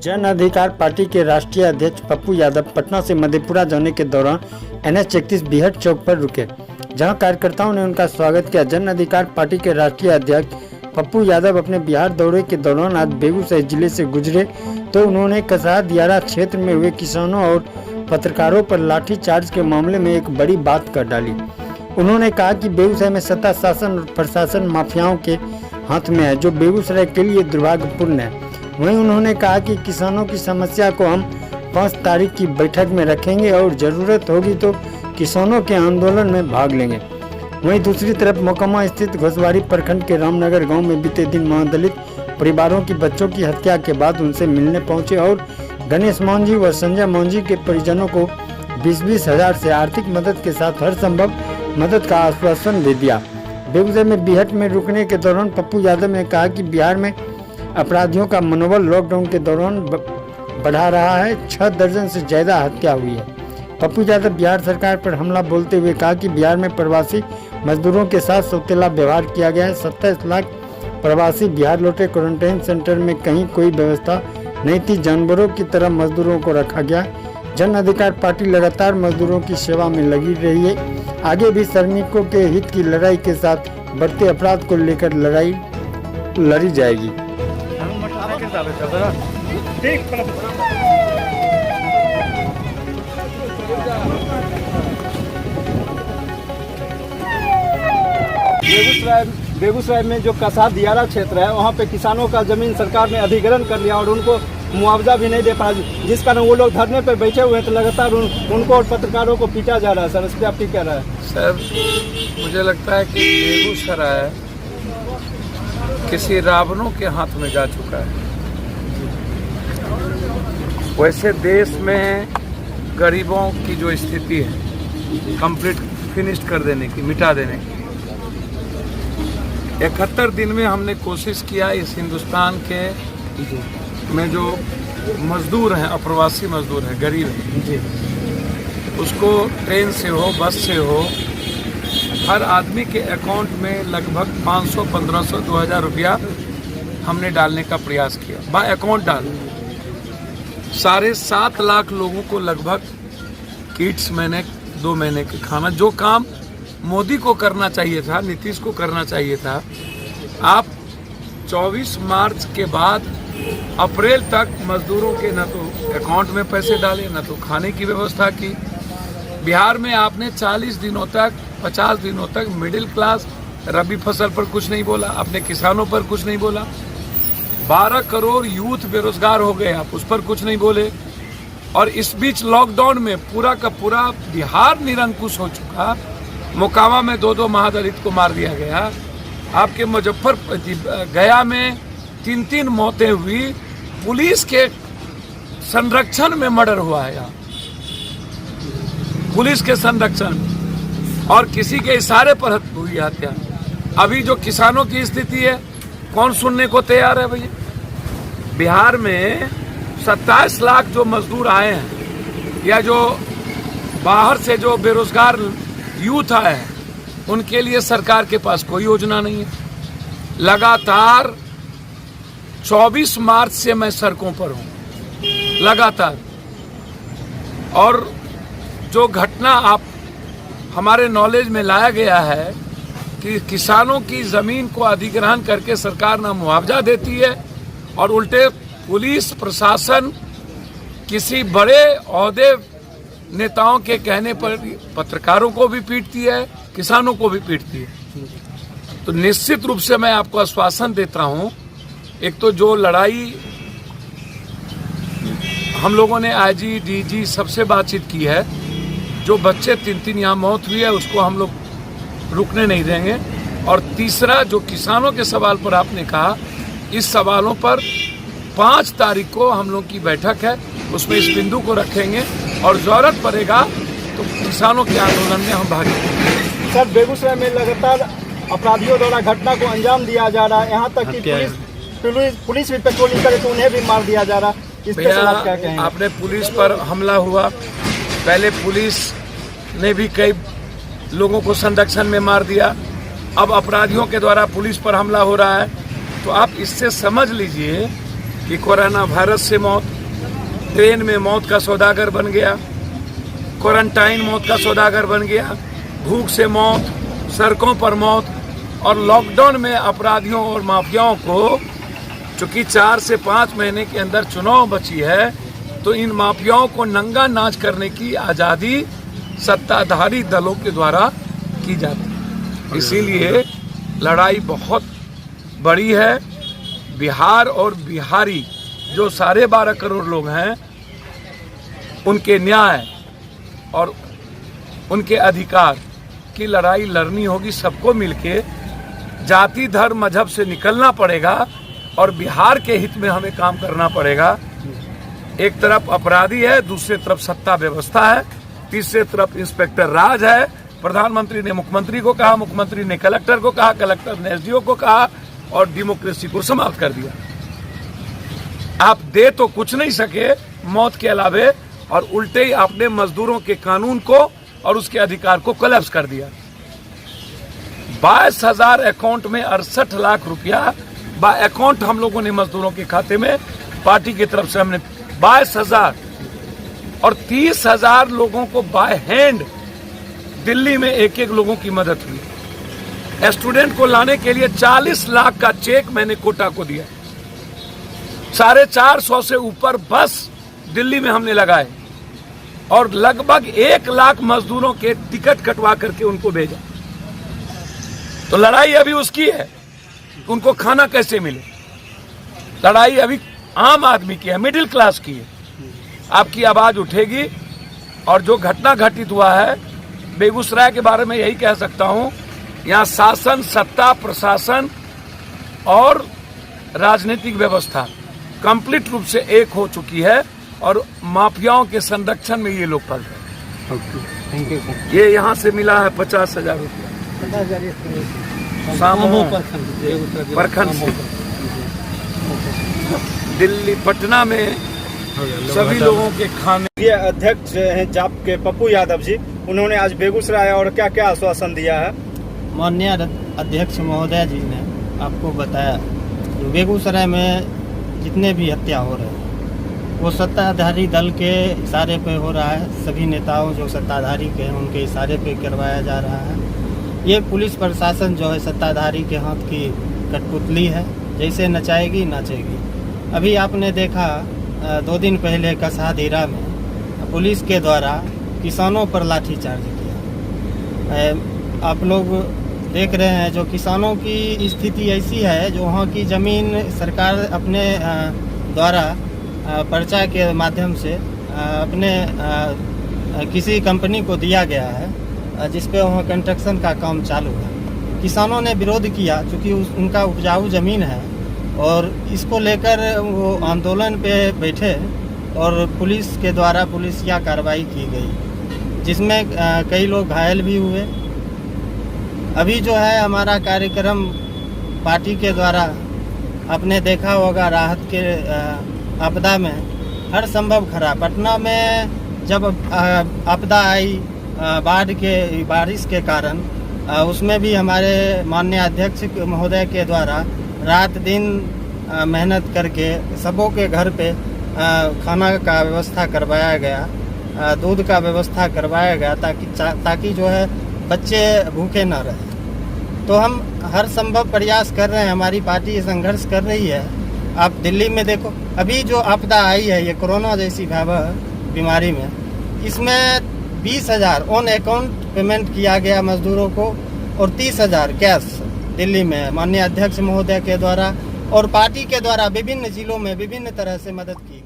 जन अधिकार पार्टी के राष्ट्रीय अध्यक्ष पप्पू यादव पटना से मधेपुरा जाने के दौरान NH-31 बिहट चौक पर रुके, जहां कार्यकर्ताओं ने उनका स्वागत किया। जन अधिकार पार्टी के राष्ट्रीय अध्यक्ष पप्पू यादव अपने बिहार दौरे के दौरान आज बेगूसराय जिले से गुजरे तो उन्होंने कसाहा दियारा क्षेत्र में हुए किसानों और पत्रकारों पर लाठीचार्ज के मामले में एक बड़ी बात कर डाली। उन्होंने कहा कि बेगूसराय में सत्ता, शासन और प्रशासन माफियाओं के हाथ में है, जो बेगूसराय के लिए दुर्भाग्यपूर्ण है। वहीं उन्होंने कहा कि किसानों की समस्या को हम 5 तारीख की बैठक में रखेंगे और ज़रूरत होगी तो किसानों के आंदोलन में भाग लेंगे। वहीं दूसरी तरफ मोकामा स्थित घोसवारी प्रखंड के रामनगर गांव में बीते दिन महादलित परिवारों की बच्चों की हत्या के बाद उनसे मिलने पहुंचे और गणेश मांझी व संजय मांझी के परिजनों को 20-20 हज़ार से आर्थिक मदद के साथ हर संभव मदद का आश्वासन दे दिया। बेगूसराय में बिहट में रुकने के दौरान पप्पू यादव ने कहा कि बिहार में अपराधियों का मनोबल लॉकडाउन के दौरान बढ़ा रहा है। 6 दर्जन से ज़्यादा हत्या हुई है। पप्पू यादव बिहार सरकार पर हमला बोलते हुए कहा कि बिहार में प्रवासी मजदूरों के साथ सौतेला व्यवहार किया गया है। 27 लाख प्रवासी बिहार लौटे। क्वारंटाइन सेंटर में कहीं कोई व्यवस्था नहीं थी। जानवरों की तरह मजदूरों को रखा गया। जन अधिकार पार्टी लगातार मजदूरों की सेवा में लगी रही है। आगे भी श्रमिकों के हित की लड़ाई के साथ बढ़ते अपराध को लेकर लड़ाई लड़ी जाएगी। बेगूसराय में जो कसाहा दियारा क्षेत्र है, वहाँ पे किसानों का जमीन सरकार ने अधिग्रहण कर लिया और उनको मुआवजा भी नहीं दे पा, जिस कारण वो लोग धरने पर बैठे हुए हैं। तो लगातार उनको और पत्रकारों को पीटा जा रहा है। सर, इस पर आप क्या कह रहे हैं? सर, मुझे लगता है कि बेगूसराय किसी रावणों के हाथ में जा चुका है। वैसे देश में गरीबों की जो स्थिति है कंप्लीट फिनिश्ड कर देने की, मिटा देने की, 71 दिन में हमने कोशिश किया इस हिंदुस्तान के में जो मजदूर हैं, अप्रवासी मजदूर हैं, गरीब हैं, उसको ट्रेन से हो, बस से हो, हर आदमी के अकाउंट में लगभग 500, 1500, 2000 रुपया हमने डालने का प्रयास किया। बाय अकाउंट डाल 7.5 लाख लोगों को लगभग किट्स, महीने 2 महीने के खाना, जो काम मोदी को करना चाहिए था, नीतीश को करना चाहिए था। आप 24 मार्च के बाद अप्रैल तक मजदूरों के न तो अकाउंट में पैसे डाले, न तो खाने की व्यवस्था की। बिहार में आपने 40 दिनों तक, 50 दिनों तक मिडिल क्लास रबी फसल पर कुछ नहीं बोला, अपने किसानों पर कुछ नहीं बोला। 12 करोड़ यूथ बेरोजगार हो गए, आप उस पर कुछ नहीं बोले। और इस बीच लॉकडाउन में पूरा का पूरा बिहार निरंकुश हो चुका। मोकामा में 2 महादलित को मार दिया गया। आपके मुजफ्फरपुर गया में 3 मौतें हुई। पुलिस के संरक्षण में मर्डर हुआ है यहाँ, पुलिस के संरक्षण में, और किसी के इशारे पर हुई हत्या। अभी जो किसानों की स्थिति है, कौन सुनने को तैयार है भैया? बिहार में 27 लाख जो मजदूर आए हैं या जो बाहर से जो बेरोजगार यूथ आए हैं, उनके लिए सरकार के पास कोई योजना नहीं है। लगातार 24 मार्च से मैं सड़कों पर हूं, लगातार। और जो घटना आप हमारे नॉलेज में लाया गया है कि किसानों की जमीन को अधिग्रहण करके सरकार ना मुआवजा देती है और उल्टे पुलिस प्रशासन किसी बड़े ओहदे नेताओं के कहने पर पत्रकारों को भी पीटती है, किसानों को भी पीटती है। तो निश्चित रूप से मैं आपको आश्वासन देता हूं, एक तो जो लड़ाई हम लोगों ने आईजी, डीजी सबसे बातचीत की है, जो बच्चे 3 यहाँ मौत हुई है उसको हम लोग रुकने नहीं देंगे। और तीसरा, जो किसानों के सवाल पर आपने कहा, इस सवालों पर 5 तारीख को हम लोग की बैठक है, उसमें इस बिंदु को रखेंगे और जरूरत पड़ेगा तो किसानों के आंदोलन में हम भाग लेंगे। सर, बेगूसराय में लगातार अपराधियों द्वारा घटना को अंजाम दिया जा रहा है, यहाँ तक कि पुलिस भी पेट्रोलिंग करे तो उन्हें भी मार दिया जा रहा है। इस पर आप क्या कहेंगे? आपने पुलिस पर हमला हुआ, पहले पुलिस ने भी कई लोगों को संरक्षण में मार दिया, अब अपराधियों के द्वारा पुलिस पर हमला हो रहा है। तो आप इससे समझ लीजिए कि कोरोना वायरस से मौत, ट्रेन में मौत का सौदागर बन गया, क्वारंटाइन मौत का सौदागर बन गया, भूख से मौत, सड़कों पर मौत, और लॉकडाउन में अपराधियों और माफियाओं को, चूंकि 4 से 5 महीने के अंदर चुनाव बची है, तो इन माफियाओं को नंगा नाच करने की आज़ादी सत्ताधारी दलों के द्वारा की जाती है। इसीलिए लड़ाई बहुत बड़ी है। बिहार और बिहारी जो 12.5 करोड़ लोग हैं, उनके न्याय और उनके अधिकार की लड़ाई लड़नी होगी। सबको मिलके जाति धर्म मजहब से निकलना पड़ेगा और बिहार के हित में हमें काम करना पड़ेगा। एक तरफ अपराधी है, दूसरी तरफ सत्ता व्यवस्था है, तीसरी तरफ इंस्पेक्टर राज है। प्रधानमंत्री ने मुख्यमंत्री को कहा, मुख्यमंत्री ने कलेक्टर को कहा, कलेक्टर ने एसडीओ को कहा और डेमोक्रेसी को समाप्त कर दिया। आप दे तो कुछ नहीं सके मौत के अलावे, और उल्टे ही आपने मजदूरों के कानून को और उसके अधिकार को कोलैप्स कर दिया। 22,000 अकाउंट में 68 लाख रुपया बाय अकाउंट हम लोगों ने मजदूरों के खाते में पार्टी की तरफ से हमने 22,000 और 30,000 लोगों को बाय हैंड दिल्ली में एक लोगों की मदद हुई। स्टूडेंट को लाने के लिए 40 लाख का चेक मैंने कोटा को दिया। 450 से ऊपर बस दिल्ली में हमने लगाए और लगभग 1 लाख मजदूरों के टिकट कटवा करके उनको भेजा। तो लड़ाई अभी उसकी है, उनको खाना कैसे मिले। लड़ाई अभी आम आदमी की है, मिडिल क्लास की है। आपकी आवाज उठेगी। और जो घटना घटित हुआ है बेगूसराय के बारे में यही कह सकता हूं, यहाँ शासन, सत्ता, प्रशासन और राजनीतिक व्यवस्था कंप्लीट रूप से एक हो चुकी है और माफियाओं के संरक्षण में ये लोग पड़ रहे हैं। ये यहाँ से मिला है 50,000 रुपया प्रखंड से। दिल्ली पटना में सभी लोगों के खाने। ये अध्यक्ष हैं जाप के पप्पू यादव जी, उन्होंने आज बेगूसराय और क्या क्या आश्वासन दिया है। माननीय अध्यक्ष महोदय जी ने आपको बताया बेगूसराय में जितने भी हत्या हो रहे हैं वो सत्ताधारी दल के इशारे पे हो रहा है। सभी नेताओं जो सत्ताधारी के हैं उनके इशारे पे करवाया जा रहा है। ये पुलिस प्रशासन जो है सत्ताधारी के हाथ की कठपुतली है, जैसे नचाएगी नाचेगी। अभी आपने देखा 2 दिन पहले कसाधीरा में पुलिस के द्वारा किसानों पर लाठीचार्ज किया। आप लोग देख रहे हैं जो किसानों की स्थिति ऐसी है, जो वहाँ की ज़मीन सरकार अपने द्वारा पर्चा के माध्यम से अपने किसी कंपनी को दिया गया है, जिस पे वहाँ कंस्ट्रक्शन का काम चालू है। किसानों ने विरोध किया क्योंकि उनका उपजाऊ ज़मीन है और इसको लेकर वो आंदोलन पे बैठे और पुलिस के द्वारा पुलिसिया कार्रवाई की गई, जिसमें कई लोग घायल भी हुए। अभी जो है हमारा कार्यक्रम पार्टी के द्वारा आपने देखा होगा, राहत के आपदा में हर संभव खरा। पटना में जब आपदा आई बाढ़ के बारिश के कारण, उसमें भी हमारे माननीय अध्यक्ष महोदय के द्वारा रात दिन मेहनत करके सबों के घर पे खाना का व्यवस्था करवाया गया, दूध का व्यवस्था करवाया गया ताकि जो है बच्चे भूखे ना रहे। तो हम हर संभव प्रयास कर रहे हैं, हमारी पार्टी संघर्ष कर रही है। आप दिल्ली में देखो, अभी जो आपदा आई है ये कोरोना जैसी भयावह बीमारी में, इसमें 20,000 ऑन अकाउंट पेमेंट किया गया मजदूरों को और 30,000 कैश दिल्ली में माननीय अध्यक्ष महोदय के द्वारा और पार्टी के द्वारा विभिन्न जिलों में विभिन्न तरह से मदद की।